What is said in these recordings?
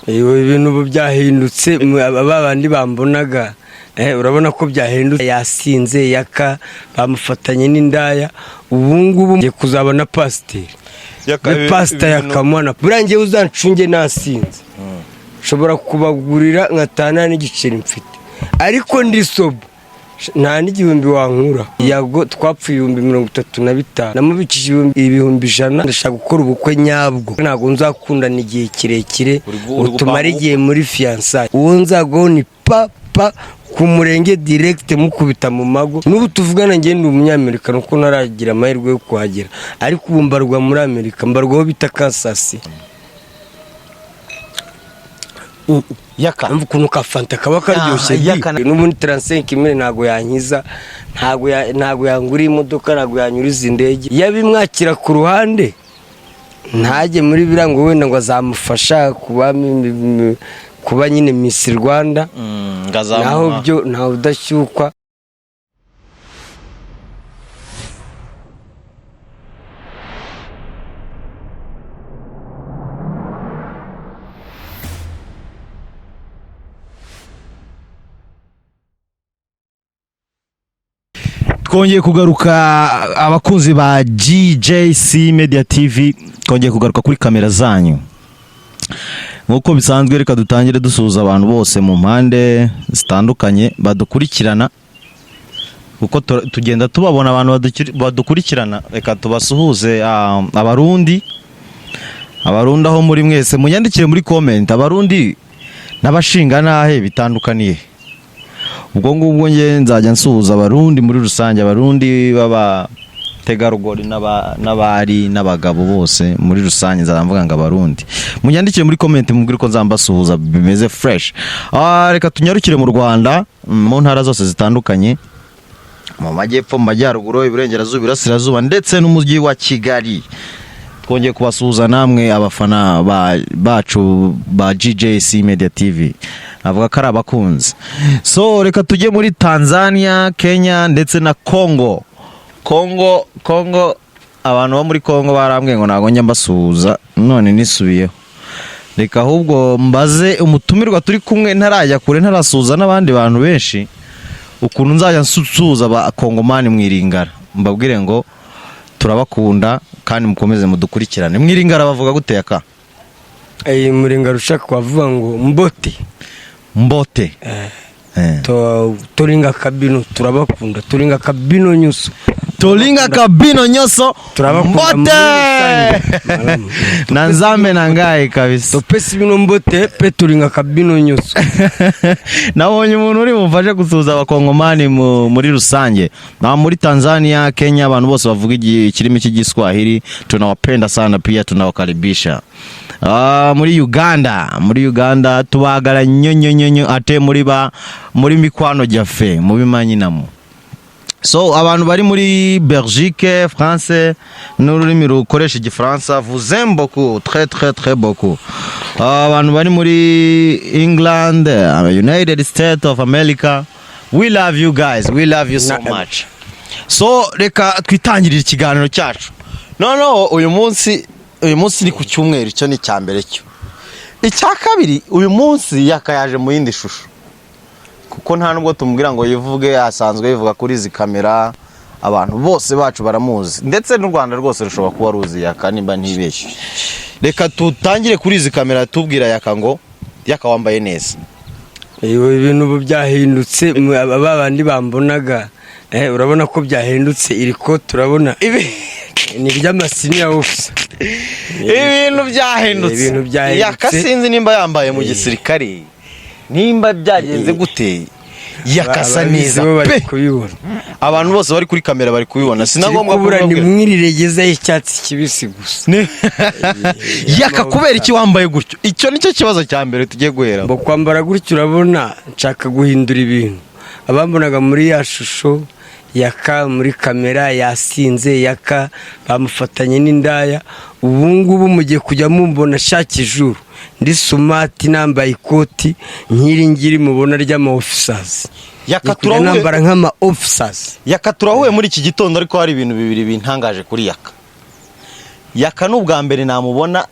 ibintu byahindutse babandi bambonaga urabona ko byahindutse yasinze yaka bamufatanye n'indaya ubu ngubu ngiye kuzabona pasiteri pasita yakamwana burangiye uzancunge nasinze ushobora kubagurira nkatana n'igiceri mfite ariko ndi soba nta n'igihumbi wankura yago twapfuye 35 namubikije 100 ndashaka gukora ubukwe nyabwo ntago nzakundana igihe kirekire utumara igihe muri fiançailles uwo nzago ni papa ku murenge direct mukubita mu mago n'ubu tuvugana ngiye ndi umunyamerika nuko naragira amahirwe yo kuhagera ariko ubu mbarwa muri Amerika mbarwaho bita Kansas yakamva kunuka fanta kaba karyoshye n'ubundi 35 imwe ntago yankiza ntago yangura imodoka ntago yanyuriza indege yabimwakira ku ruhande ntaje muri birango wenda ngo azamufasha kuba nyine Miss Rwanda naho byo ntaho udashyukwa twongeye kugaruka abakunzi ba GJC Media TV twongeye kugaruka kuri kamera zanyu nkuko bisanzwe reka dutangire dusuhuza abantu bose mu mpande zitandukanye badukurikirana uko tugenda tubabona abantu badukurikirana reka tubasuhuze abarundi aho muri mwese munyandikire muri comment abarundi n'abashinga nahe bitandukaniye ubwo ngubwo nge nzajya nsuhuza abarundi muri rusange abarundi baba tegarugori n'abari n'abagabo bose muri rusange nzamvuga ngo abarundi munyandikire muri comment mubwire ko nzambasuhuza bimeze fresh reka tunyarukire mu Rwanda mu ntara zose zitandukanye mu majyepfo mu majyaruguru iburengerazuba irasirazuba ndetse n'umujyi wa Kigali twongeye kubasuhuza namwe abafana bacu ba GJC Media TV avuga ko ari abakunzi so reka tujye muri Tanzania Kenya ndetse na Congo abantu bo muri Congo barambwiye ngo nago njya mbasuhuza none nisubiyeho reka ahubwo mbaze umutumirwa turi kumwe ntarajya kure ntarasuhuza n'abandi bantu benshi ukuntu nzajya nsuhuza ba Kongomani mwiringara mbabwire ngo turabakunda kandi mukomeze mudukurikirane mwiringara bavuga gute aka muringara ushaka kwavuga ngo mbote toringa kabino turabakunda toringa kabino nyuso mbote nanzame nangaye kabisa topesi bino mbote pe toringa kabino nyuso nabonye umuntu uri mufashe gusuhuza abakongomani muri rusange na muri Tanzania Kenya abantu bose bavuga ikirimi cy'igiswahili tunawapenda sana pia tunawakaribisha muri Uganda tubagara nyonyonyonyo ate muri mikwano jafe mu bimanyinamo so abantu bari muri Belgique France n'ururimi rukoresha igifaransa vous aime beaucoup très beaucoup abantu bari muri England United States of America we love you guys we love you so much so reka twitangirira ikiganiro cyacu uyu munsi ni ku cyumweru cyo ni cyambere cyo icya kabiri uyu munsi yakayaje mu yindi shusho kuko nta nubwo tumubwira ngo yivuge asanzwe yivuga kuri izi kamera abantu bose bacu baramuzi ndetse n'u Rwanda rwose rushobora kuba ruzi yaka nimba ntibeshye reka tutangire kuri izi kamera tubwira yaka ngo yaka wambaye neza ibintu byahindutse babandi bambonaga urabona ko byahindutse iriko turabona ni by'amasiniya ofisa ibintu byahindutse yakasinzi nimba yambaye mu gisirikare nimba byagenze gute yakasa neza pe abantu bose bari kuri kamera bari kubibona sinagombwa kubura ni mwiriregeza y'icyatsi kibisi gusa yakakubera iki wambaye gutyo icyo nicyo kibazo cya mbere tugiye guhera bo kwambara gutyo urabona nshaka guhindura ibintu abambonaga muri ya shusho yaka muri kamera yasinze yaka bamufatanye n'indaya ubu ngubu mugiye kujya mumbona shaki ijuru ndi sumati nambaye ikoti nkiringiri mubona ry'ama officers yakaturahuye nambara nk'ama officers yakaturahuye muri iki gitondo ariko hari ibintu bibiri bintangaje kuri yaka n'ubwa mbere namubona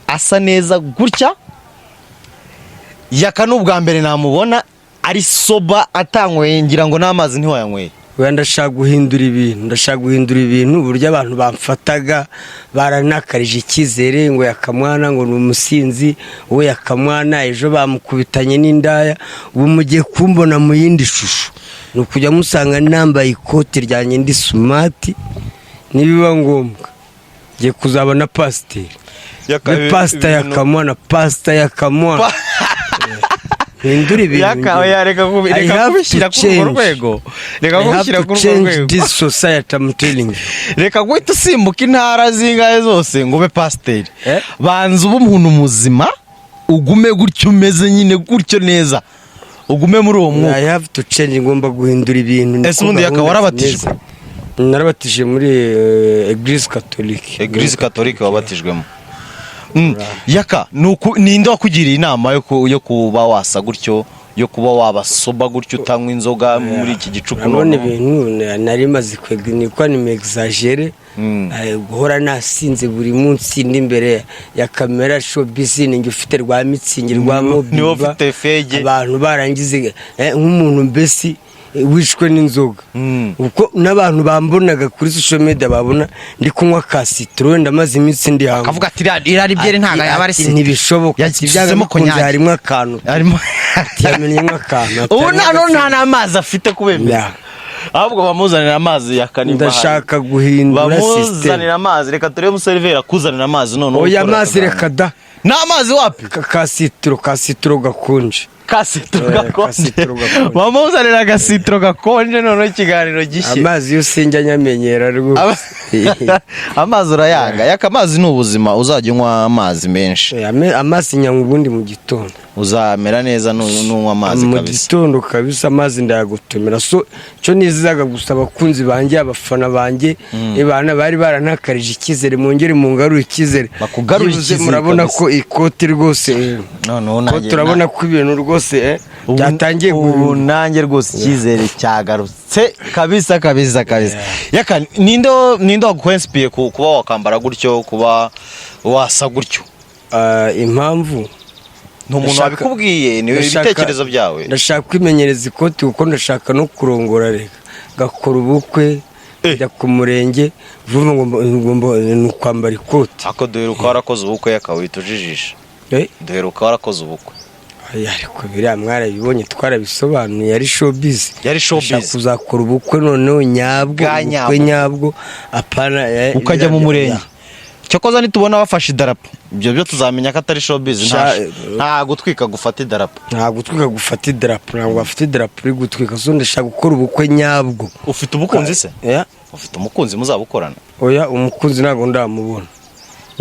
asa neza gutya Yaka n'ubwa mbere namubona ari soba atanyweye, ngira ngo n'amazi ntiwayanyweye. wenda ndashaka guhindura ibintu uburyo abantu bamfataga baranakarije icyizere ngo Yakamwana ngo ni umusinzi, uwo Yakamwana ejo bamukubitanye n'indaya, ubu mugiye kumbona mu yindi shusho, ni ukujya musanga nambaye ikoti ryanjye ndi smart, nibiba ngombwa ngiye kuzabona pasiteri pasita Yakamwana, pasita Yakamwana. Hindura ibintu. Reka kubishyira kuri urwo rwego. This society, I'm telling you. Reka guhita usimbuka intara zingahe zose ngo ube pasiteri. Banza ube umuntu muzima, ugume gutyo umeze nyine gutyo neza. Ugume muri uwo mwuka. I have to change, ngomba guhindura ibintu. Ese ubundi Yaka warabatijwe? Narabatije muri Eglise Catholique. Eglise Catholique wabatijwemo. Yaka ninde wakugiriye inama yo kuba wasa gutyo, yo kuba wabasoba gutyo utanywa inzoga muri iki gicuku? None ibintu nari maze kwega niko ni exagere, guhora nasinze buri munsi n'imbere ya kamera showbiz, ninjye ufite rwa mitsingi rwa mobiba, niwo ufite fege, abantu barangize nk'umuntu mbesi wishwe n'inzoga. Uko n'abantu bambonaga kuri social media babona ndi kunywa kasitro, wenda maze iminsi ndi hanze, akavuga ati irari byere ntaga yaba ari si ntibishoboka, yagizemo konyari, harimo akantu, yamenyemo akantu. ubu nta n'amazi afite kubemera, ahubwo bamuzanira amazi Yakanimba. Ndashaka guhindura system, bamuzanira amazi. Reka turebe umuseriveri akuzanira amazi none. Oya amazi reka da, n'amazi wapi? kasitro gakonje, kasitro gakonje. Bamuzanira agasitro gakonje none ikiganiro gishye. Amazi yo sinjya nyamenyera rwose. Amazi urayanga. Yaka amazi n'ubuzima, uzajya unywa amazi menshi. Amazi nyanywa ubundi mu gitondo, uzamera neza n'unywa amazi kabisa. Mu gitondo kabisa amazi ndayagutumira. So cyo nizaga gusaba abakunzi banjye, abafana banjye, bana bari baranakarije icyizere, mwongere mu ngarura icyizere, bakugarura icyizere. Murabona ko ikoti rwose none turabona ko ibintu rwose byatangiye ubu nanjye rwose icyizere cyagarutse kabisa. Yaka ninde waguinspire kuba wakambara gutyo, kuba wasa gutyo? Impamvu n'umuntu wabikubwiye, niwe ibitekerezo byawe? Ndashaka kwimenyereza ikoti kuko ndashaka no kurongora, reka gakora ubukwe, njya ku murenge, vuba ngomba kwambara ikoti. Ako duheruka warakoze ubukwe Yaka wita ujijisha? Duheruka warakoze ubukwe? Ariko biriya mwarabibonye, twarabisobanuye, yari showbiz. Ndashaka kuzakora ubukwe noneho nyabwo, apana ukajya mu murenge. Cyokoza nitubona bafashe idarapo, ibyo tuzamenya ko atari showbiz. Nta gutwika gufata idarapo, ntabwo bafite idarapo uri gutwika. So ndashaka gukora ubukwe nyabwo. Ufite umukunzi se? Ufite umukunzi muzabukorana? Oya, umukunzi ntabwo ndamubona.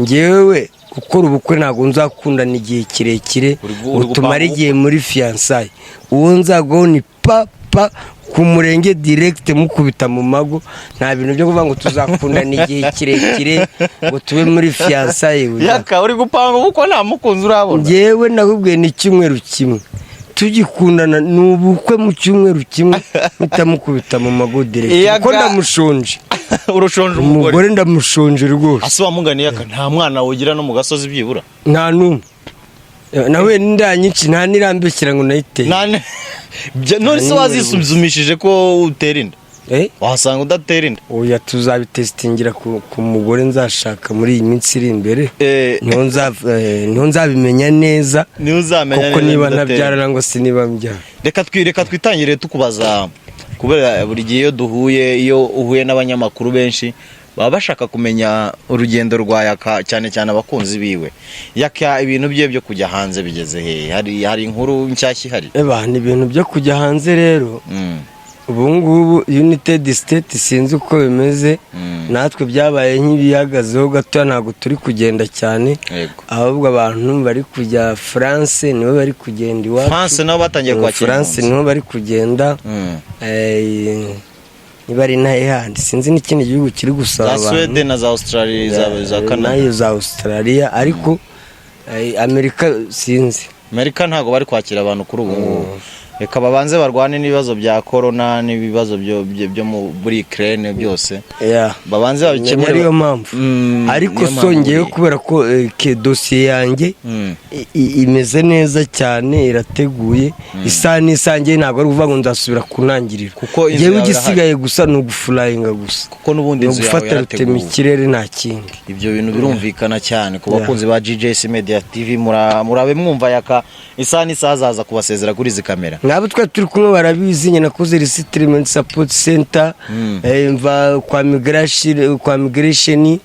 Ngewe gukora ubukwe ntabwo nzakundana igihe kirekire, utumara igihe muri fiançailles. Uwo nzagaho ni papa ku murenge direct mukubita mu mago, nta bintu byo kuvuga ngo tuzakundana igihe kirekire ngo tube muri fiançailles. Yaka uri gupanga ubukwe nta mukunzi urabona? Ngewe nakubwiye ni cyumweru kimwe tugikundana, n'ubukwe mu cyumweru kimwe mutamukubita mu mago direct, kuko ndamushonje. Urushonje umugore? Ndamushonje rwose. Ase wamugani Yaka nta mwana wogira no mu gasozi byibura? Nta numwe. Nawe ndanyinshi nta nirambekira ngo nayiteye. None se wazisuzumishije ko utera inda? Wasanga udatera inda? Oya, tuzabitestingira ku mugore nzashaka muri iyi minsi iri imbere, niho nzabimenya neza, kuko niba nabyara ngo se niba mbyara. Reka twitangire tukubaza, kubera buri gihe iyo uhuye n'abanyamakuru benshi baba bashaka kumenya urugendo rwa Yaka, cyane cyane abakunzi biwe. Yaka ibintu bye byo kujya hanze bigeze he? Hari inkuru nshyashya ihari? Ni ibintu byo kujya hanze rero. Ubu ngubu United States sinzi uko bimeze, natwe byabaye nk'ibihagazeho gato, ntabwo turi kugenda cyane, ahubwo abantu bari kujya France nibo bari kugenda iwacu. France nabo batangiye kwakira. France nibo bari kugenda. Niba ari n'ahandi sinzi n'ikindi gihugu kiri gusaba abantu, za Sweden na za Australia, za Canada, nayo za Australia, ariko Amerika sinzi. Amerika ntago bari kwakira abantu kuri ubu ngubu. reka babanze barwane n'ibibazo bya corona n'ibibazo byo muri Ukraine byose babanze babikemure niyo mpamvu ariko songeye kubera ko dosiye yanjye imeze neza cyane irateguye isa n'isangiye ntabwo ari ukuvuga ngo nzasubira kunangirira kuko yewe igisigaye gusa ni ugufurayinga gusa kuko n'ubundi inzu yawe gufata rutema ikirere nta kindi ibyo bintu birumvikana cyane ku bakunzi ba GJC Media TV murabe mwumva yaka isa n'isaha zaza kubasezera kuri izi kamera nabo turi kumwe barabizi nyine nakoze resettlement support center mva kwa migration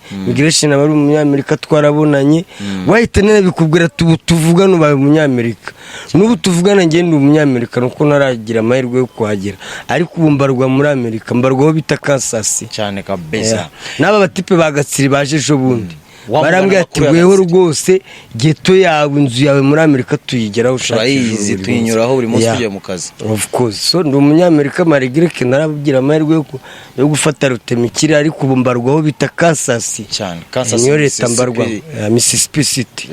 abari umunyamerika twarabonanye wahita nene bikubwira tuvuga n'ubaye umunyamerika n'ubu tuvugana ngiye ndi umunyamerika nuko naragira amahirwe yo kuhagera ariko ubu mbarwa muri Amerika mbarwaho bita Kansas cyane kabisa n'aba batipe bagatsiri baje ejo bundi barambwira ati weho rwose geto yawe inzu yawe muri Amerika tuyigeraho ushaka tuyinyuraho buri munsi tugiye mu kazi of course so ndi umunyamerika Marigreke narababwira amahirwe yo gufata rutemikire ariko ubu mbarwaho bita Kansas cyane Kansas niyo leta mbarwa Mississippi City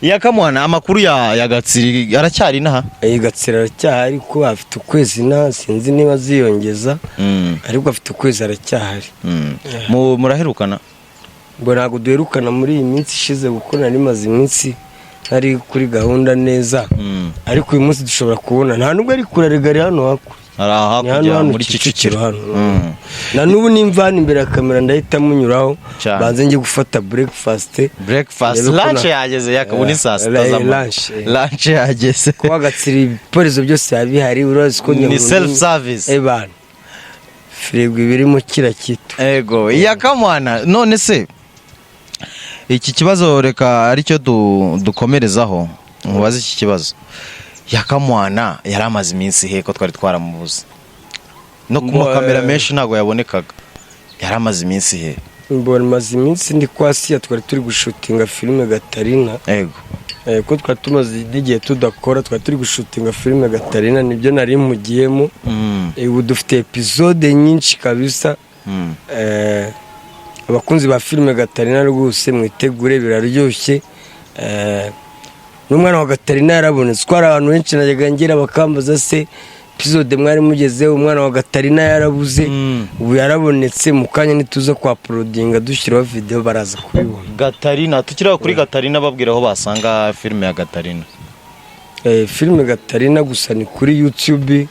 yakamwana amakuru ya Gatsiri aracyari naha Gatsiri aracyahari ko afite ukwezi na sinzi niba ziyongeza ariko afite ukwezi aracyahari muraherukana ngo ntabwo duherukana muri iyi minsi ishize kuko nari maze iminsi ntari kuri gahunda neza ariko uyu munsi dushobora kubona nta nubwo ari kurarega hano hakurya muri Kicukiro hano na n'ubu nimvana imbere ya kamera ndahita munyuraho banze njye gufata breakfast lunch yageze yakabuni saa sita lunch yageze kuba Gatsiri ibiporezo byose yabihari urazi ko ni self service ebana firigo birimo kira kitu ego yakamwana none se iki kibazo reka aricyo dukomerezaho mubaze iki kibazo yakamwana yaramaze iminsi he ko twari twaramubuze no ku makamera menshi ntago yabonekaga yaramaze iminsi he mbona maze iminsi ndi kwa Asia twari turi gushutinga filime Gatarina ego ko twari tumaze igihe tudakora twari turi gushutinga filime Gatarina nibyo nari mugiyemo ubu dufite episode nyinshi kabisa abakunzi ba filime Gatarina rwose mwitegure biraryoshye n'umwana wa Gatarina yarabonetse twari abantu benshi najyaga ngira bakambaza se episode mwari mugezeho umwana wa Gatarina yarabuze ubu yarabonetse mu kanya nituza kwa uploadinga dushyiraho video baraza kubibona Gatarina tukiraho kuri Gatarina babwira aho basanga filime ya Gatarina filime Gatarina gusa ni kuri YouTube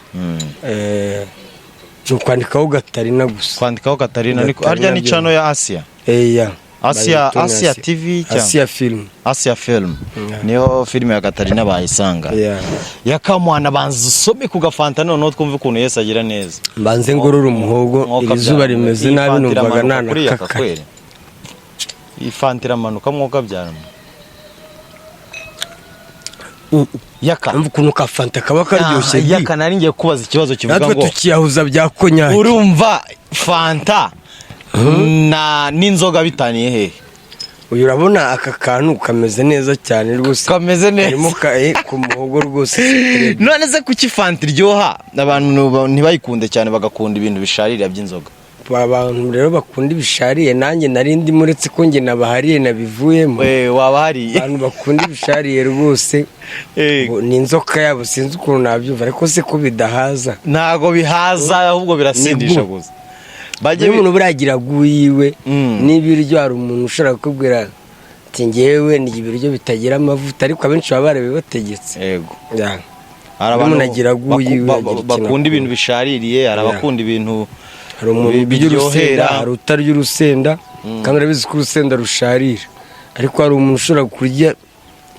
no kwandikaho Gatarina gusa kwandikaho Gatarina ni harya ni channel ya Asia Asia TV cyangwa Asia Film niyo filime ya Gatarina bayisanga yakamwana banza usome ku gafanta none twumve ukuntu Yesu agira neza mbanze ngorora umuhogo irizuba rimeze nabi numvaga nanakaka ifantira manuka mwoka byarama yakamva ukuntu kafanta kaba karyoshye yaka nari ngiye kubaza ikibazo kivuga ngo natwe tukiyahuza bya konyaki urumva fanta na n'inzoga bitaniye he uyu urabona aka kantu kameze neza cyane rwose kameze neza harimo ku muhogo rwose none se kuki fanta iryoha abantu ntibayikunde cyane bagakunda ibintu bisharira by'inzoga abantu rero bakunda ibishariye nanjye narindi muretse ko nge nabahariye nabivuyemo wabahariye abantu bakunda ibishariye rwose ni inzoka yabo sinzi ukuntu nabyumva ariko se ko bidahaza ntago bihaza ahubwo birasindisha gusa bajye umuntu buragira guyiwe n'ibiryo hari umuntu ushaka kubwira ati ngewe ni ibiryo bitagira amavuta ariko abenshi baba barabibategetse yego hari abantu agira guyiwe bakunda ibintu bishaririye hari abakunda ibintu hari umuntu biryohera hari utarya urusenda kandi urabizi ko urusenda rusharira ariko hari umuntu ushobora kurya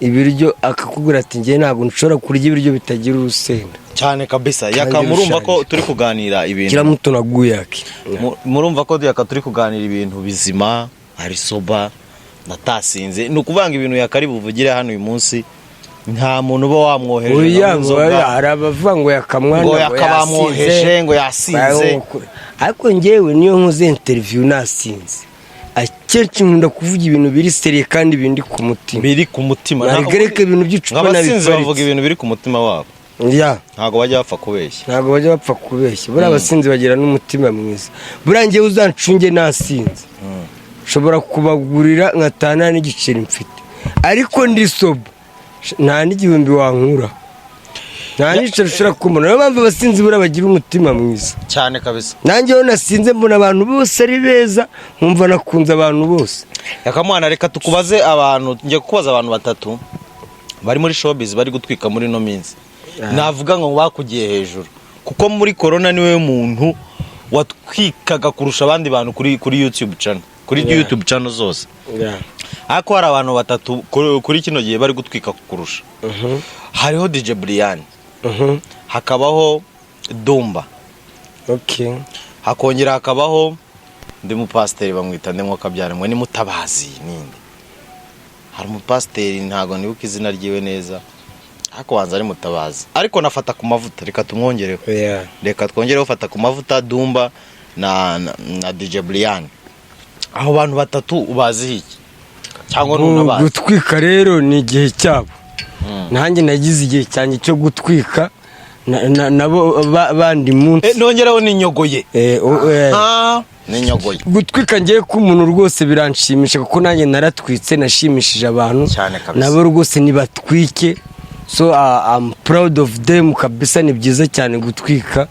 ibiryo akakubwira ati ngewe ntabwo nshobora kurya ibiryo bitagira urusenda cyane kabisa yakamurumva ko turi kuganira ibintu kira muto naguyaki murumva ko turi kuganira ibintu bizima hari soba natasinze ni ukuvanga ibintu yakari buvugire hano uyu munsi nta muntu uba wamwohereje hari abavuga ngo yakamwana ngo yakabamwoheje ngo yasinze ariko ngewe niyo nkoze interview nasinze akenshi nkunda kuvuga ibintu biri seriye kandi bindi ku mutima biri ku mutima nagereke ibintu by'icupa n'abasinzi bavuga ibintu biri ku mutima wabo ntago bajya bapfa kubeshya buriya abasinzi bagira n'umutima mwiza buriya ngewe uzancunge nasinze ushobora kubagurira nkatana n'igiceri mfite ariko ndi soba nta n'igihumbi wankura nta n'icyo ushobora kumubona. Niyo mpamvu abasinzi buriya bagira umutima mwiza cyane kabisa. nanjye iyo nasinze mbona abantu bose ari beza nkumva nakunze abantu bose. Yakamwana reka tukubaze abantu, ngiye kukubaza abantu batatu bari muri showbiz bari gutwika muri no minsi. Navuga ngo bakugiye hejuru kuko muri corona niwe muntu watwikaga kurusha abandi bantu kuri YouTube channel, kuri YouTube channel zose. Ariko hari abantu batatu kuri kino gihe bari gutwika kurusha. Hariho DJ Brian, hakabaho Dumba, okay, hakongera hakabaho ndi mupasiteri bamwita Ndemwo Kabyaremwe, ni Mutabazi ninde. Hari umupasiteri ntago nibuka izina ryiwe neza, ariko wanza ari Mutabazi, ariko nafata ku mavuta. Reka tumwongereho, reka twongereho fata ku mavuta Dumba na DJ Brian. Aho bantu batatu ubazi iki cyangwa nunabazi? Gutwika rero ni igihe cyabo. Nanjye nagize igihe cyanjye cyo gutwika nabo bandi munsi. Nongeraho n'inyogoye. N'inyogoye. Gutwika ngiye ku muntu rwose biranshimisha kuko nanjye naratwitse, nashimishije abantu nabo rwose nibatwike. So I'm proud of them kabisa, ni byiza cyane gutwika.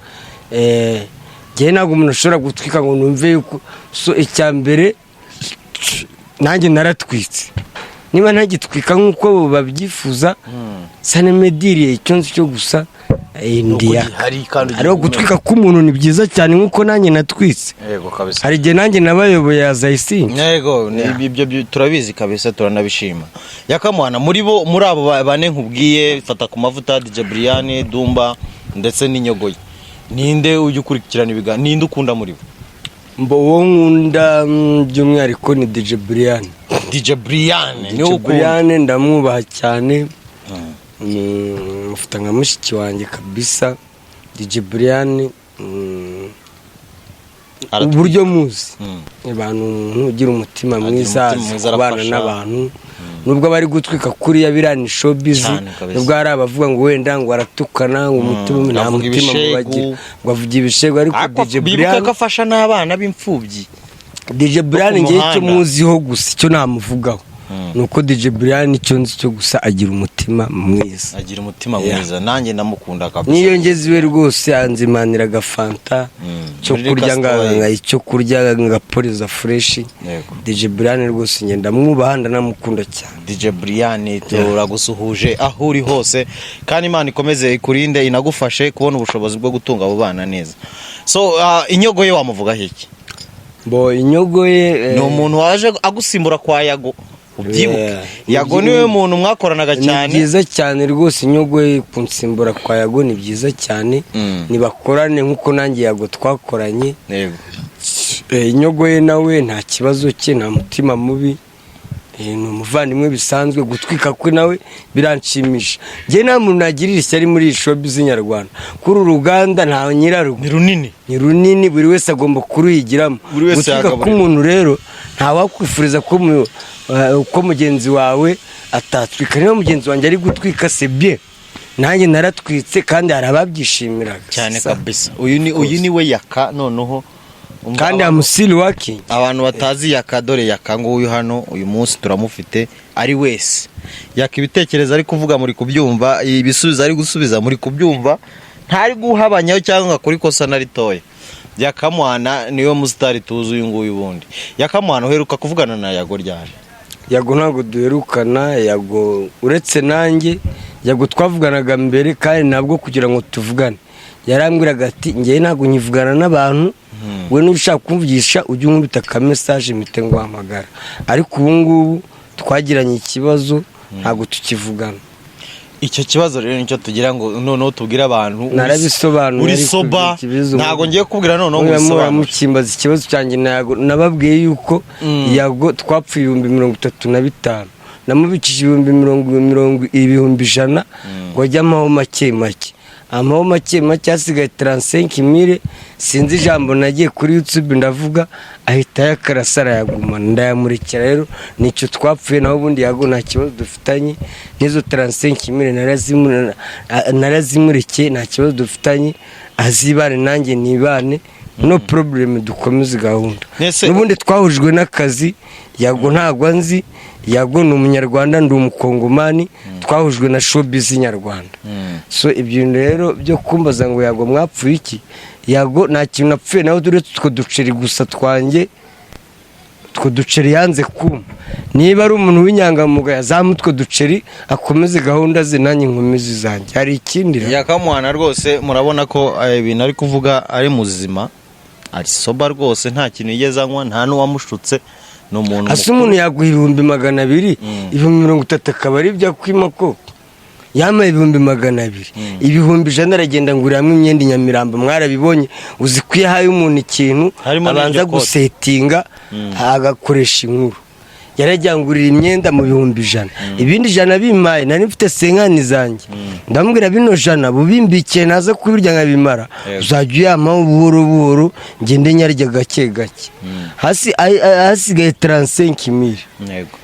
Ngiye ntabwo umuntu ashobora gutwika ngo numve yuko. So icyambere nanjye naratwitse, niba ntagitwika nk'uko babyifuza sanemediriye icyo nzi cyo gusa India. Ariko gutwika k'umuntu ni byiza cyane nk'uko nanjye natwitse. Yego kabisa. Hari igihe nanjye nabayoboye azayisinga. Yego, ibyo turabizi kabisa, turanabishima. Yakamwana muri abo bane nkubwiye, fata ku mavuta DJ Brian, Dumba ndetse n'inyogoye, ninde ujya ukurikirana ibiganiro, ninde ukunda muri bo? Uwo nkunda by'umwihariko ni DJ Brian. DJ Brian niwe Brian ndamwubaha cyane. Mufata nka mushiki wanjye kabisa. DJ Brian uburyo muzi abantu ugira umutima mwiza, kubana n'abantu nubwo bari gutwika kuri ya birani showbiz, nubwo hari abavuga ngo wenda ngo aratukana ngo umutima nta mutima mubagira ngo avuga ibishego, ariko DJ Brian akafasha n'abana b'imfubyi. DJ Brian ngiye cyo muziho gusa icyo namuvugaho nuko DJ Brian icyo nzi cyo gusa agira umutima mwiza, agira umutima mwiza. Nanjye ndamukunda kabisa. Niyo ngeziwe rwose anzimanira gafanta cyo kurya nganga icyo kurya ngaporiza fresh. DJ Brian rwose ngenda mwubaha ndamukunda cyane. DJ Brian turagusuhuje aho uri hose, kandi Imana ikomeze ikurinde inagufashe kubona ubushobozi bwo gutunga abo bana neza. So inyogoye wamuvuga hiki? Inyogoye ni umuntu waje agusimbura kwa Yago. Ubyibuke Yago niwe muntu mwakoranaga cyane. Ni byiza cyane rwose inyogoye kunsimbura kwa Yago, ni byiza cyane. Nibakorane nkuko nanjye Yago twakoranye. Yego. Inyogoye nawe nta kibazo cye, nta mutima mubi. Ni umuvandimwe bisanzwe. Gutwika kwe nawe biranshimisha. Ngiye nta muntu nagirira ishyari muri showbiz nyarwanda. Kuri uruganda nta nyirarugo. Ni runini buri wese agomba kuruyigiramo. Gutwika k'umuntu rero nta wakwifuriza ko mugenzi wawe atatwika. Niba mugenzi wanjye ari gutwika c'est bien, nanjye naratwitse kandi hari ababyishimiraga cyane kabisa. Uyu ni we Yaka noneho, kandi amusili waki. Abantu batazi Yaka, dore Yaka ngo uyu hano uyu munsi turamufite ari wese. Yaka ibitekerezo ari kuvuga muri kubyumva, ibisubizo ari gusubiza muri kubyumva, ntari guhabanyaho cyangwa kuri kosa na ritoya. Yakamwana niwe mustari tuzi uyu nguyu ubundi. Yakamwana uheruka kuvugana na Yago ryari? Yago ntabwo duherukana. Yago uretse nanjye, Yago twavuganaga mbere kandi ntabwo kugira ngo tuvugane. Yarambwiraga ati ngiye ntabwo nyivugana n'abantu, we n'ushaka kumvugisha ujye unkubita ka message mpite ngwahamagara. Ariko ubu ngubu twagiranye ikibazo ntabwo tukivugana. Icyo kibazo rero nicyo tugira ngo noneho tubwira abantu narabisobanura uri soba. Ntago ngiye kubwira noneho ngo mukimbaza ikibazo cyanjye nababwiye yuko Yago twapfuye 35,000, namubikije 100,000 ngo ajyamaho make make. Amaho make make asigaye 35,000. Sinzi ijambo nagiye kuri YouTube ndavuga ahita yakarasara yagumana ndayamurekera. Rero nicyo twapfuye, naho ubundi Yago nta kibazo dufitanye. Nizo 35,000 narazimureke, nta kibazo dufitanye. Azibane nanjye nibane, no problem, dukomeze gahunda. N'ubundi twahujwe n'akazi, Yago ntabwo nzi, Yago ni umunyarwanda, ndi umukongomani, twahujwe na showbiz nyarwanda. So ibyo rero byo kumbaza ngo Yago mwapfuye iki, Yago nta kintu napfuye nawe, uretse utwo duceri gusa twanjye, utwo duceri yanze kuma. Niba ari umuntu w'inyangamugayo azamu utwo duceri akomeze gahunda ze, nanjye nkomeze zanjye. Hari ikindi Yakamuhana rwose murabona ko ibintu ari kuvuga ari muzima, ari soba rwose, nta kintu yigeze anywa, nta n'uwamushutse, ni umuntu asa umuntu yaguha 200,000, 30 akaba ari ibyo akwima koko. Yamaye 200,000, 100 aragenda nguriramo imyenda Nyamirambo, mwarabibonye. Uzi ko yahaye umuntu ikintu abanza gusetinga agakoresha inkuru. Yarajyangurira imyenda mu 100,000, ibindi 100 bimpaye, nari mfite senkani zanjye. Ndamubwira bino 100 bubimbikiye naza kubirya nkabimara, uzajya uyama buhoro buhoro ngende nyarya gake gake. Hasigaye 35,000.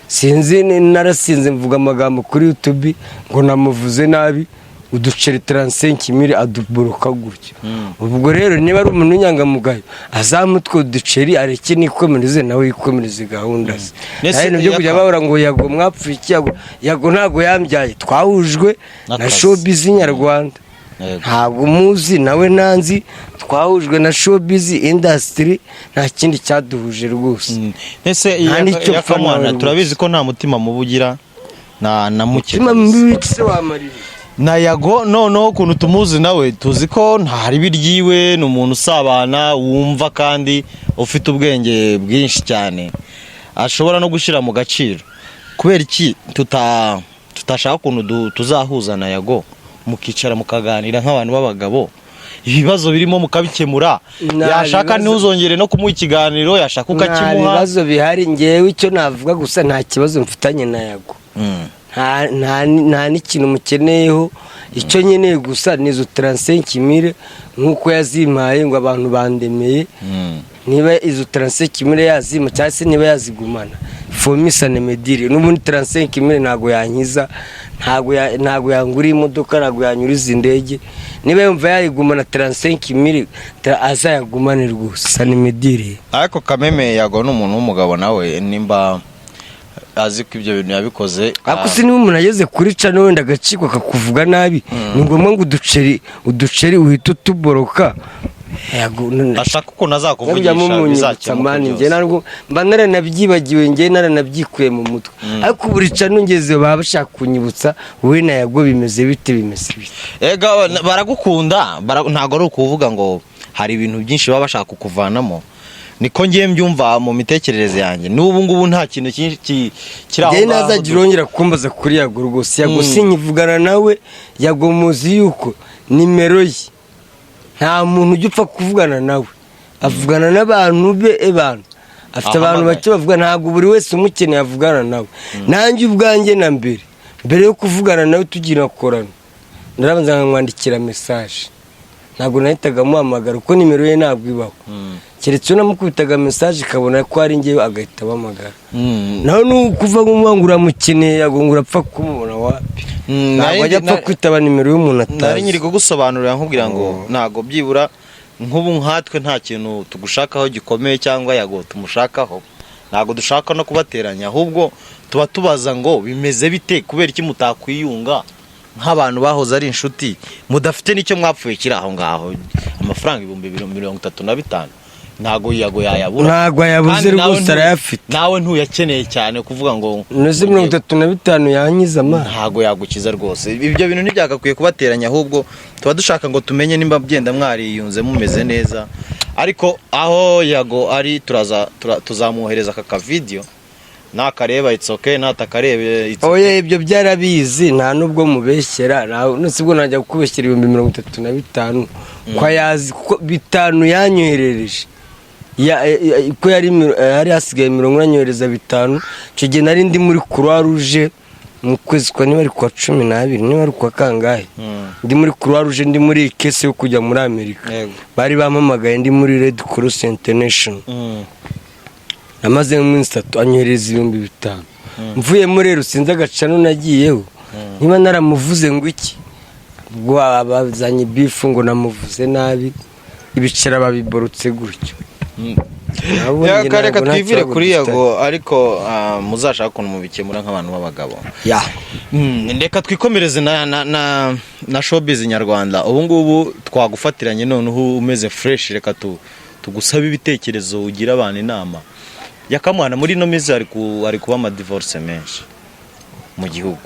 Sinzi narasinze mvuga amagambo kuri YouTube ngo namuvuze nabi, uduceri 35,000 aduboroka gutyo. Ubwo rero niba ari umuntu w'inyangamugayo azamutwe uduceri areke nikomereze nawe yikomereze gahunda ze. Naye nibyo kujya bahora ngo Yago mwapfuye iki, Yago ntago yambyaye, twahujwe na showbiz nyarwanda. Ntabwo muzi nawe nanzi, twahujwe na showbiz industry, nta kindi cyaduhuje rwose. Ese Yakamwana turabizi ko nta mutima mubugira na muke. Mutima mubi se wamarira na Yago noneho ukuntu tumuzi nawe tuzi ko ntari biryiwe, ni umuntu usabana, wumva kandi ufite ubwenge bwinshi cyane, ashobora no gushyira mu gaciro. Kubera iki tutashaka ukuntu tuzahuza na Yago mukicara mukaganira nk'abantu b'abagabo, ibibazo birimo mukabikemura, yashaka ntuzongere no kumuha ikiganiro, yashaka ukakimuha. Nta bibazo bihari, ngewe icyo navuga gusa nta kibazo mfitanye na Yago. Nta n'ikintu mukeneyeho, icyo nkeneye gusa nizo 35,000 nk'uko yazimpaye ngo abantu bandemeye. Niba izo 35,000 yazima cyangwa se niba yazigumana, fomisa nemedire n'ubundi 35,000 ntago yankiza, ntago yanguriye imodoka, ntago yanyuriza indege. Niba yumva yayigumana 35,000 azayagumane rwose sanemedire. Ariko Kameme Yago n'umuntu w'umugabo nawe, nimba azi ko ibyo bintu yabikoze. Ako si niba umuntu ageze kuri cano wenda agacikwa akakuvuga nabi, ni ngombwa ngo uduceri uhita utuboroka. Ashaka ukuntu azakuvugisha bizakemuka byose. Ntabwo mba naranabyibagiwe, nge naranabyikuye mu mutwe. Ariko buri cano ngeze baba bashaka kunyibutsa wowe na Yago bimeze bite. Ega baragukunda, ntago ari ukuvuga ngo hari ibintu byinshi baba bashaka kukuvanamo. Niko ngiye mbyumva mu mitekerereze yanjye. N'ubu ngubu nta kintu kiri aho. Nge nazagira ongera kumbaza kuri Yago rwose. Yago sinyivugana nawe, Yago muzi yuko nimero ye nta muntu ujya upfa kuvugana nawe, avugana n'abantu be, afite abantu bake bavuga, ntabwo buri wese umukeneye avugana nawe. Nanjye ubwanjye na mbere yo kuvugana nawe tugira korana, narabanza nkamwandikira message, ntabwo nahitaga muhamagara kuko nimero ye ntabwo ibaho. Keretse namukubitaga message kabona ko ari ngewe agahita bamagara. Naho nukuva ngumwangura mukeneye Yago ngura apfa kumubona wapi. Ntabwo ajya apfa kwitaba nimero y'umuntu atazi. Nari nyiri kugusobanurira nkubwira ngo ntago byibura nk'ubu nkatwe nta kintu tugushakaho gikomeye cyangwa Yago tumushakaho. Ntago dushaka no kubateranya, ahubwo tuba tubaza ngo bimeze bite, kubera iki mutakwiyunga nk'abantu bahoze ari inshuti, mudafite nicyo mwapfuye kiri aho ngaho. Amafaranga 35,000 ntago Yago yayabura. Ntago yabuze rwose arayafite. Nawe ntuyakeneye cyane kuvuga ngo noze 35 yanyiza ma. Ntago yagukiza rwose. Ibyo bintu ntibyagakwiye kubateranya, ahubwo tuba dushaka ngo tumenye nimba byenda mwariyunze mumeze neza. Ariko aho Yago ari tuzamuhereza aka video, nakareba it's okay, natakarebe it's okay. Oye ibyo byarabizi, nta nubwo mubeshyera, nusibwo najya gukubeshyira 35,000 kwa yazi kuko 5 yanyoherereje. Ko yari hasigaye 50 anyohereza 5. Icyo gihe nari ndi muri Croix Rouge mu kwezi kwa niba ari kwa 12 niba ari kwa kangahe. Ndi muri Croix Rouge, ndi muri kese yo kujya muri Amerika. Bari bampamagaye ndi muri Red Cross International. Namaze mu minsi 3 anyohereza 5,000. Mvuye muri rero sinza gacano nagiyeho. Niba naramuvuze ngo iki, ubwo abazanye bifu ngo namuvuze nabi, ibicera babiborutse gutyo. reka twivire kuri Yago ariko muzashaka ukuntu mubikemura nk'abantu b'abagabo. Reka twikomereze na showbiz nyarwanda. Ubu ngubu twagufatiranye noneho umeze fresh, reka tugusaba ibitekerezo ugira abantu inama. Yakamwana muri no mizi ari kuba ama divorce menshi mu gihugu.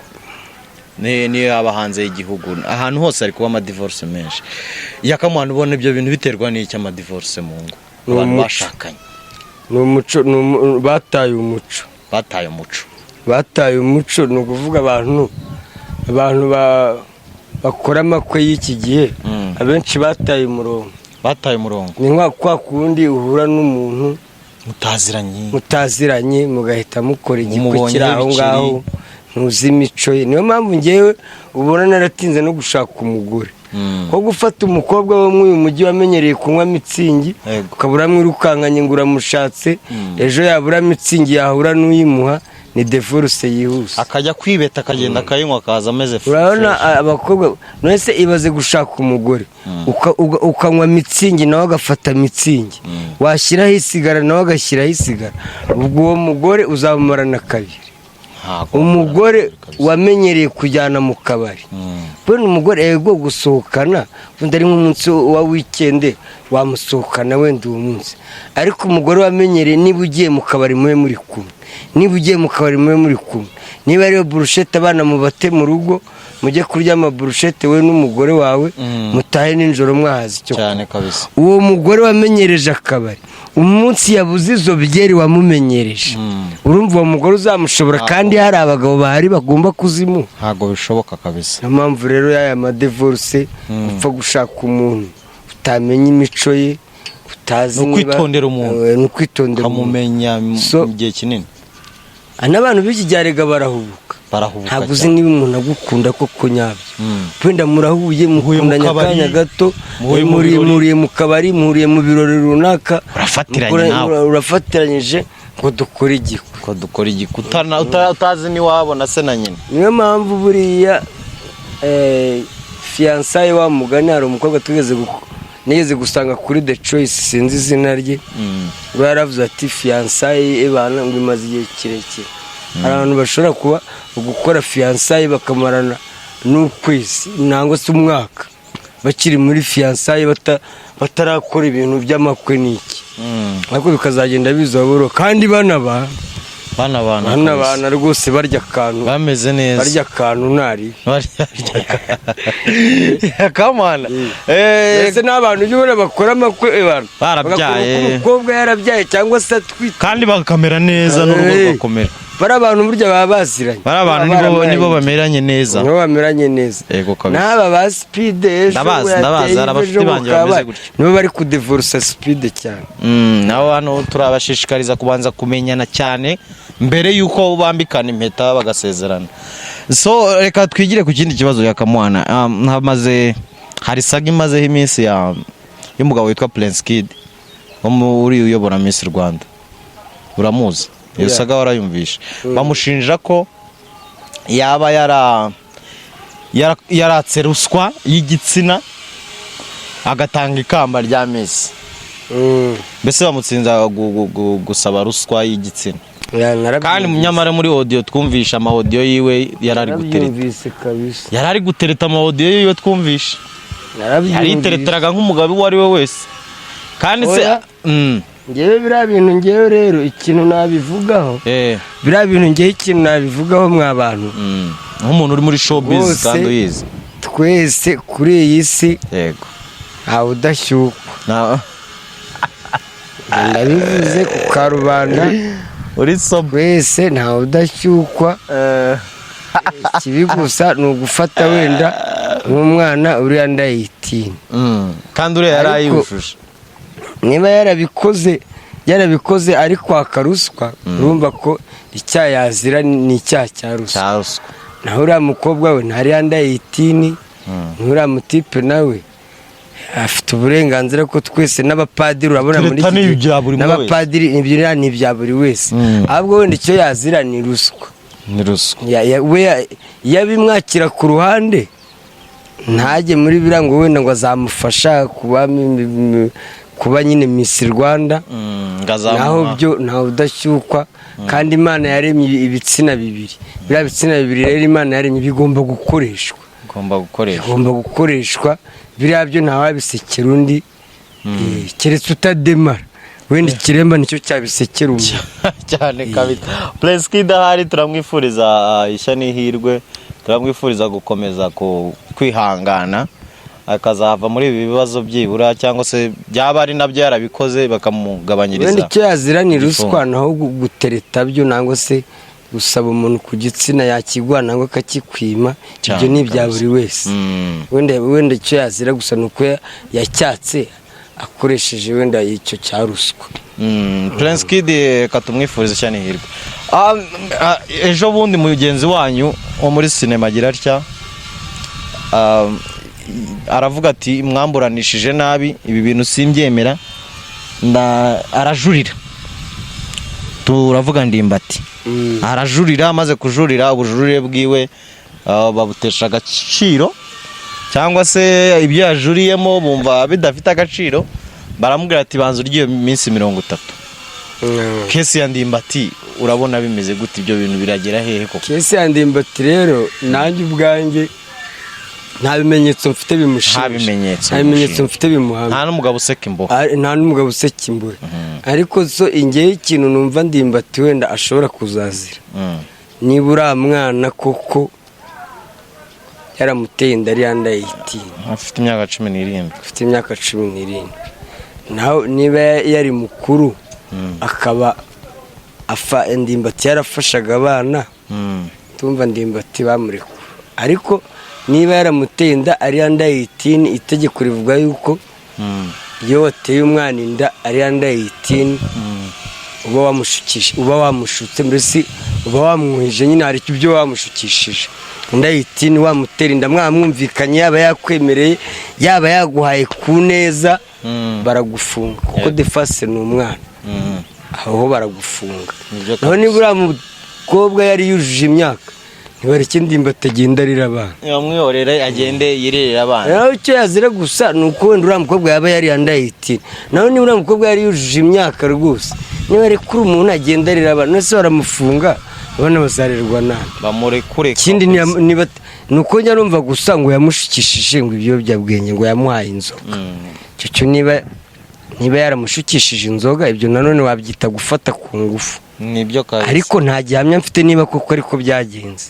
Ni abahanze y'igihugu ahantu hose ari kuba ama divorce menshi. Yakamwana ubona ibyo bintu biterwa n'iki ama divorce mu ngo abantu bashakanye? N'umuco bataye umuco no kuvuga abantu bakora amakwe y'iki gihe abenshi bataye umurongo. Ni nka kwa kundi uhura n'umuntu mutaziranye mugahita mukora igiko kiri aho ngaho ntuzi imico ye. Niyo mpamvu ngewe ubona naratinze no gushaka umugore ko gufata umukobwa wo muri uyu mujyi wamenyereye kunywa mitsingi ukabura mwirukanganye ngo uramushatse ejo yabura mitsingi yahura n'uyimuha ni divorce yihuse akajya kwibeta akagenda akayinywa akaza ameze fresh. Urabona abakobwa nese ibaze gushaka umugore ukanywa mitsingi nawe agafata mitsingi washyiraho isigara nawe agashyiraho isigara, ubwo uwo mugore uzamumarana kabiri. Umugore wamenyereye kujyana mu kabari bone umugore ego gusohokana undi ari nk'umunsi wa weekend wamusohokana wenda uwo munsi, ariko umugore wamenyereye niba ugiye mu kabari muri kumwe, niba ariyo burushete abana mubate mu rugo mujye kurya ama burushete we n'umugore wawe mutahe ninjoro mwahaze cyo cyane kabisa. Uwo mugore wamenyereje akabari umunsi yabuze izo byeri wamumenyereje urumva uwo mugore uzamushobora kandi hari abagabo bahari bagomba kuzimu ntago bishoboka kabisa. Niyo mpamvu rero yaya ma divorce upfa gushaka umuntu utamenya imico ye utazi niba kwitondera umuntu no kwitondera kamumenya mu gihe kinini. N'abantu b'iki gyarega barahubuka ntabwo uzi niba umuntu agukunda koko nyabyo wenda murahuye mukundanya akanya gato muriye mu kabari muriye mu birori runaka urafatiranyije ngo dukore igiko utazi niwabona se na nyina. Niyo mpamvu buriya fiançaye wa mugani hari umukobwa nigeze gusanga kuri The Choice sinzi izina rye yaravuze ati fiançaye ebana ngo imaze igihe kirekire. Hari abantu bashobora kuba gukora fiançaye bakamarana n'ukwezi nangwa se umwaka bakiri muri fiançaye batarakora ibintu by'amakwe n'iki ariko bikazagenda bizaburo kandi banabana rwose barya akantu bameze neza barya akantu nari Yakamwana ese n'abantu by'ubona bakora amakwe barabyaye umukobwa yarabyaye cyangwa se atwite kandi bakamera neza n'urugo rwakomera. Bari abantu burya baba baziranye, bari abantu nibo bameranye neza, yego kabisa. N'aba ba Speed ndabaza abafite banje bameze gutyo nibo bari ku divorce Speed cyane. Naho hano turabashishikariza kubanza kumenyana cyane mbere yuko bambikana impeta bagasezerana. So reka twigire ku kindi kibazo Yakamwana. Hari saga imazeho iminsi y'umugabo witwa Prince Kid uri uyobora Miss Rwanda, uramuzi? Iyo saga warayumvisha bamushinja ko yaba yaratse ruswa y'igitsina agatanga ikamba rya Miss. Mbese bamutsinza gusaba ruswa y'igitsina kandi munyamara muri audio twumvisha ama audio yiwe yarari gutereta ama audio yiwe twumvisha yaritereteraga nk'umugabo uwo ari we wese kandi se ngewe biriya bintu ngewe rero ikintu nabivugaho biriya bintu ngewe ikintu nabivugaho mw'abantu nk'umuntu uri muri showbiz kandi uyizi twese kuri iyi si yego ntawe udashyukwa ndabivuze ku karubanda uri twese ntawe udashyukwa ikibi gusa ni ugufata wenda nk'umwana uri under 18 kandi uriya yarayushuje niba yarabikoze ari kwaka ruswa urumva ko icyaha yazira ni icyaha cya ruswa. Naho uriya mukobwa we ntari under 18 nturiya mutipe nawe afite uburenganzira ko twese n'abapadiri urabona muri iki gihe n'abapadiri ni ibya buri wese ahubwo wenda icyo yazira ni ruswa. Yabimwakira ku ruhande ntajye muri birango wenda ngo azamufasha kuba nyine Miss Rwanda naho byo ntawe udashyukwa kandi Imana yaremye ibitsina bibiri biriya bitsina bibiri rero Imana yaremye bigomba gukoreshwa biriya byo ntawabisekera undi keretse utademara wenda ikiremba nicyo cyabisekera umuntu cyane kabita. Prince Kid ahari turamwifuriza ishya n'ihirwe, turamwifuriza gukomeza kwihangana akazava muri ibi bibazo byibura cyangwa se byaba ari nabyo yarabikoze bakamugabanyiriza. Wenda icyo yazira ni ruswa naho gutereta byo nangwa se gusaba umuntu ku gitsina yakigwa nangwa akakikwima, ibyo ni ibya buri wese. Wenda icyo yazira gusa nuko yacyatse akoresheje wenda icyo cya ruswa. Prince Kid katumwifuriza cyane hirwe. Ejo bundi mugenzi wanyu wo muri sinema agira atya aravuga ati mwamburanishije nabi ibi bintu simbyemera arajurira. Turavuga Ndimbati arajurira, amaze kujurira ubujurire bwiwe babutesha agaciro cyangwa se ibyo yajuriyemo bumva bidafite agaciro, baramubwira ati banza uryiye minsi 30. Kesi ya Ndimbati urabona bimeze gute, ibyo bintu biragera hehe koko? Kesi ya Ndimbati rero nanjye ubwanjye nta bimenyetso mfite bimushinja, nta bimenyetso mfite bimuhamya, nta n'umugabo useka imbohe, ariko so ingeye ikintu numva Ndimbati wenda ashobora kuzazira niba uriya mwana koko yaramuteye inda ari under 18 afite imyaka 17 naho niba yari mukuru akaba Ndimbati yarafashaga abana tumva Ndimbati bamurekura, ariko niba yaramuteye inda ari under 18 itegeko rivuga yuko iyo wateye umwana inda ari under 18 uba wamushutse mbese uba wamwuhije, nyine hari ibyo wamushukishije. Under 18 wamutera inda mwamwumvikanye, yaba yakwemereye yaba yaguhaye ku neza baragufunga kuko defase ni umwana, aho baragufunga. Naho niba uriya mukobwa yari yujuje imyaka ntibareke Ndimbati agenda arira abana, yamwihorere agende yirerera abana. naho icyo yazira gusa ni uko wenda uriya mukobwa yaba yari under 18, naho niba uriya mukobwa yari yujuje imyaka rwose nibarekura umuntu agenda arira abana nese baramufunga abana bazarerwa nabi bamurekure. Ikindi niba nuko njya numva gusa ngo yamushukishije ngo ibiyobyabwenge ngo yamuhaye inzoga, cyo niba yaramushukishije inzoga ibyo nanone wabyita gufata ku ngufu, nibyo kazi, ariko nta gihamya mfite niba koko ariko byagenze.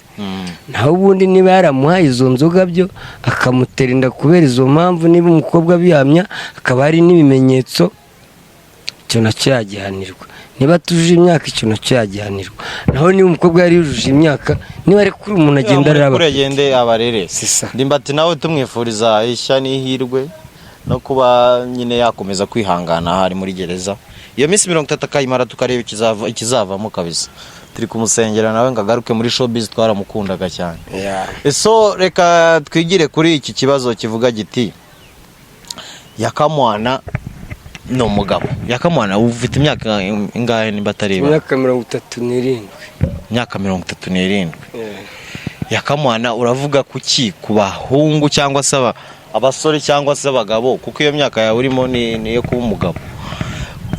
naho ubundi niba yaramuhaye izo nzoga byo akamutera inda kubera izo mpamvu, niba umukobwa bihamya akaba hari n'ibimenyetso, icyo nacyo yagihanirwa. Niba tujuje imyaka icyo nacyo yagihanirwa. Naho niba umukobwa yari yujuje imyaka niba ari kuri umuntu agenda abarere. Ndimbati nawe tumwifuriza ishya n'ihirwe no kuba nyine yakomeza kwihangana hari muri gereza. Iyo minsi 30 akayimara tukareba ikizavamo kabisa. Turi kumusengera nawe ngagaruke muri showbiz twaramukundaga cyane. So reka twigire kuri iki kibazo kivuga giti Yakamwana no mugabo. Yakamwana ufite imyaka ingahe nimba atareba? Imyaka 37. Imyaka 37. Yakamwana uravuga kuki ku bahungu cyangwa se abasore cyangwa se abagabo, kuko iyo myaka yawe urimo ni yo kuba umugabo.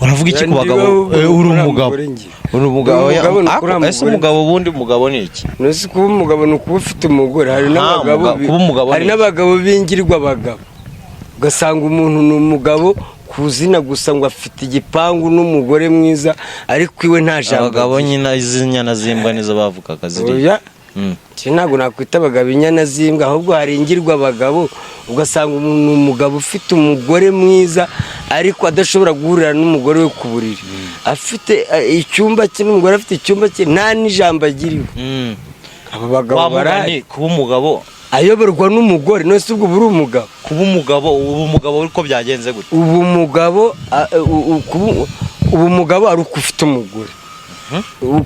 Uravuga iki ku bagabo? Uri umugabo. Ese umugabo bundi umugabo ni iki? Nose kuba umugabo nukuba ufite umugore. Hari n'abagabo bingirwa abagabo. Ugasanga umuntu ni umugabo kuzina gusa ngo afite igipangu n'umugore mwiza ariko iwe nta jambo. Abagabo nyina izinyana zimbwa nizo bavugaga ziri. Ntabwo nakwita abagabo inyana zimbwa, ahubwo hari ingirwa abagabo ugasanga umuntu umugabo ufite umugore mwiza ariko adashobora guhurira n'umugore we ku buriri, afite icyumba cye n'umugore afite icyumba cye nta n'ijambo agiriwe. Abo bagabo barari kuba umugabo ayoborwa n'umugore. Nose ubwo buri umugabo kuba umugabo uko byagenze gute? Ubu umugabo ari uko ufite umugore.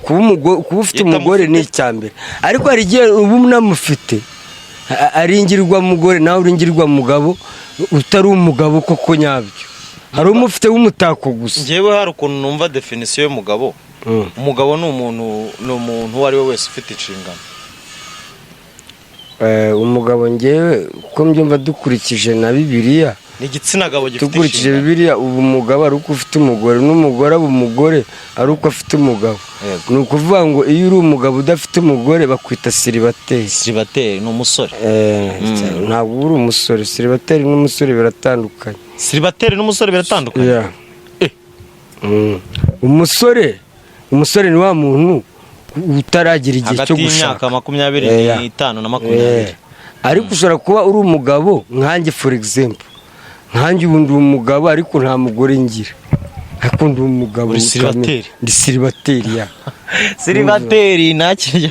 Kuba ufite umugore ni icyambere, ariko hari igihe ubu unamufite aringirwa umugore nawe uringirwa umugabo utari umugabo koko nyabyo. Hari umufite w'umutako gusa. Ngewe hari ukuntu numva definition y'umugabo. Umugabo ni umuntu uwo ari we wese ufite inshingano. Umugabo ngewe uko mbyumva dukurikije na Bibiliya, ni igitsina gabo gifite tukurikije Bibiliya ubu umugabo ari uko ufite umugore n'umugore aba umugore ari uko afite umugabo. Ni ukuvuga ngo iyo uri umugabo udafite umugore bakwita siribateri. Siribateri ni umusore. Ntabwo uri umusore. Siribateri n'umusore biratandukanye. Siribateri n'umusore biratandukanye. Umusore ni wa muntu utaragira igihe cyo gushaka hagati y'imyaka 25 na 20. Ariko ushobora kuba uri umugabo nkanjye for example. Nkanjye ubu ndi umugabo ariko nta mugore ngira. Ariko ndi umugabo ndi siribateri ya. Siribateri nakirya.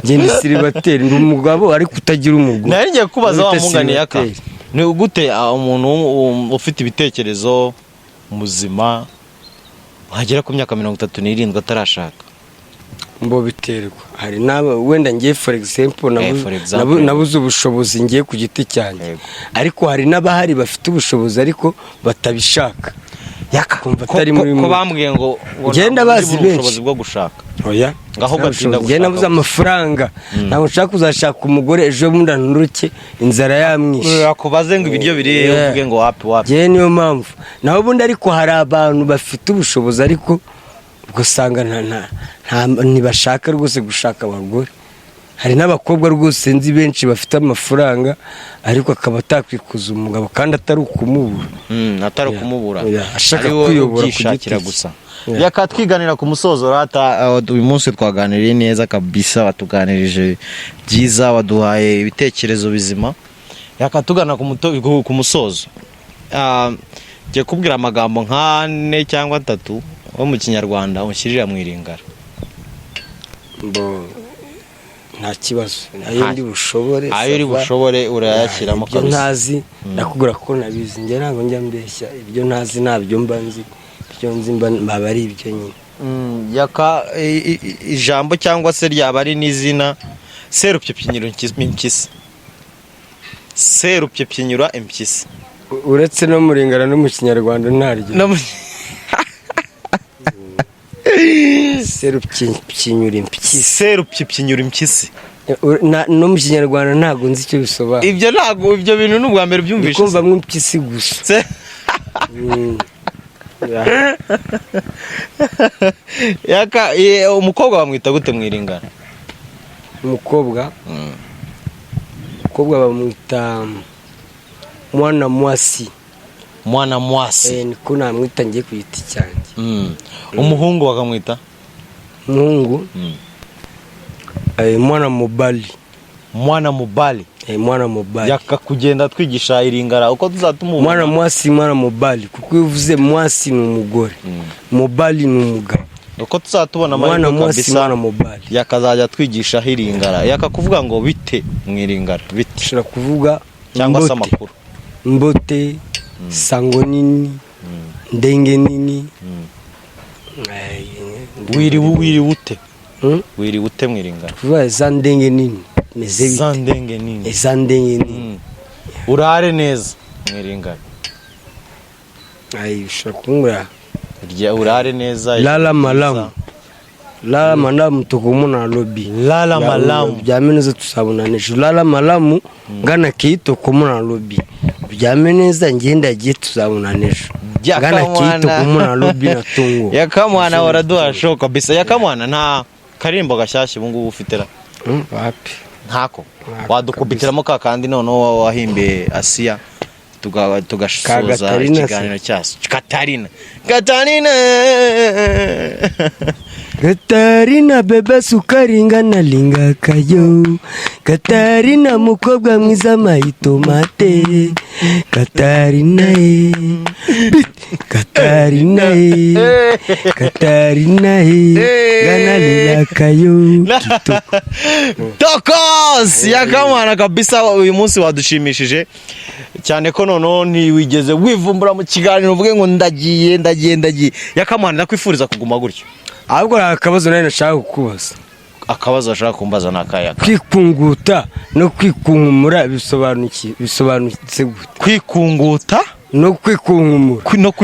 Njye ndi siribateri ndi umugabo ariko utagira umugore. Nari ngiye kubaza wa mungane yaka. Ni gute umuntu ufite ibitekerezo muzima wagera ku myaka 37 atarashaka? Mbo biterwa. Hari naba wenda ngiye for example nabuze ubushobozi ngiye ku giti cyanjye. Ariko hari n'abahari bafite ubushobozi ariko batabishaka. Yakumva atari muri ko bambwiye ngo genda bazi ubushobozi bwo gushaka. Oya. Ngaho batinda gushaka. Genda nabuze amafaranga. Ntabwo nshaka kuzashaka umugore ejo bundi nturuke inzara yamwishe. Yakubaze ngo ibiryo biri uvuge ngo wapi. Je niyo mpamvu. Naho bundi ariko hari abantu bafite ubushobozi ariko ugasanga ntibashaka rwose gushaka abagore. Hari n'abakobwa rwose nzi benshi bafite amafaranga ariko akaba atakwikuza umugabo kandi atari ukumubura. Atari ukumubura. Ashaka kuyobora kugishakira gusa. Yakatwiganira ku musozo rata uyu munsi twaganiriye neza kabisa, watuganirije byiza, waduhaye ibitekerezo bizima. Yakatugana ku musozo. Je kubwira amagambo nka 4 cyangwa 3 wo mu Kinyarwanda unshyirira mu iringara. Nta kibazo. Ayo ndi bushobore urayashyiramo kabisa. Ibyo ntazi nakugura ko nabizi. Nge ntabwo njya mbeshya. Ibyo ntazi ntabyo mba nzi. Ibyo nzi mba ari ibyo nyine. Yaka ijambo cyangwa se ryaba ari n'izina serupyepyinyura impyisi. Serupyepyinyura impyisi. Uretse no muringara no mu Kinyarwanda ntaryo. Serupyepyinyura impyisi. Serupyepyinyura impyisi. No mu Kinyarwanda ntago nzi icyo bisobanura. Ibyo bintu n'ubwa mbere byumvishe. Kumva nk'impyisi gusa. Yaka umukobwa bamwita gute mwiringana? Umukobwa bamwita mwana mwasi. Niko namwita ngiye ku giti cyanjye. Umuhungu bakamwita? Umuhungu mwana mubali. Mwana mubali. Yaka kugenda twigisha iringara uko tuzatuma mwana mwasi mwana mubali kuko uvuze mwasi ni umugore. Mubali ni umugabo. Uko tuzatubona mwana mwasi mwana mubali. Yakazajya twigisha iringara. Yaka kuvuga ngo bite mwiringara bite. Ushobora kuvuga cyangwa se amakuru. Mbote, sango nini, ndenge nini. Wiri ute? Wiri ute mwiringara? Kuvuga za ndenge nini. Zandenge nini. Urare neza mwiringara. Ushobora kungura. Urare neza. Lala malamu tukumuna lobby. Lala malamu. Byameneza tusabunanisha. Lala malamu ngana kito kumuna lobby. Byameneza ngenda giye tusabunanisha. Ngana kito kumuna lobby na tungo. Yakamwana waraduha shoka kabisa. Yakamwana nta karimbo gashyashya ubu ngubu ufitera. Wapi? Ntako. Wadukubitiramo kakandi none wahimbe Asia tugashoza ikiganiro cyaso. Katarina bebe sukari ngana linga kayo. Katarina mukobwa mwiza mayitomate. Katarina ngana linga kayo. Tokos yakamwana kabisa uyu munsi wadushimishije cyane ko noneho ntiwigeze wivumbura mu kiganiro uvuge ngo ndagiye. Yakamwana ndakwifuriza kuguma gutyo. Ahubwo akabazo nari nashaka kukubaza. Akabazo ashaka kumbaza nakayaka. Kwikunguta no kwikunkumura bisobanutse gute? Kwikunguta no kwikunkumura.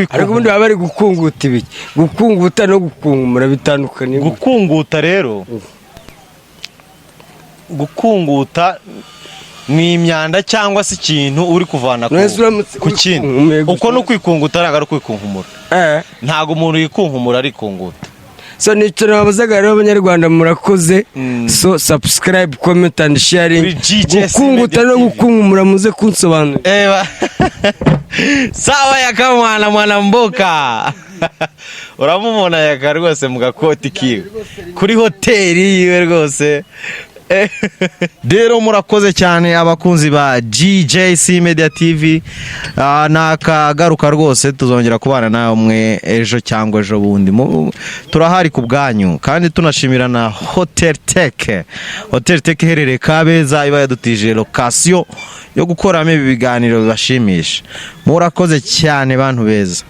Ariko ubundi baba bari gukunguta ibiki? Gukunguta no gukunkumura bitandukanye. Gukunguta rero. Gukunguta ni imyanda cyangwa se ikintu uri kuvana Nonese uramutse ku kindi. uhumeka Uko no kwikunguta ntabwo ari kwikunkumura. Ntabwo umuntu yikunkumura arikunguta. So nicyo nabazaga rero abanyarwanda murakoze. So subscribe, comment and sharing. Kuri GJC Gukunguta no gukunkumura muze kunsobanurira. Sawa yakamwana mwana mboka. Uramumona yaka rwose mu gakoti kiwe kuri hoteli yiwe rwose. Rero murakoze cyane abakunzi ba GJC Media TV. Nakagaruka rwose tuzongera kubana nawe mwe ejo cyangwa ejo bundi. Turahari ku bwanyu kandi tunashimira na Hotel Tech. Hotel Tech herereye Kabeza iba yadutije location yo gukoramo ibi biganiro bibashimisha. Murakoze cyane bantu beza.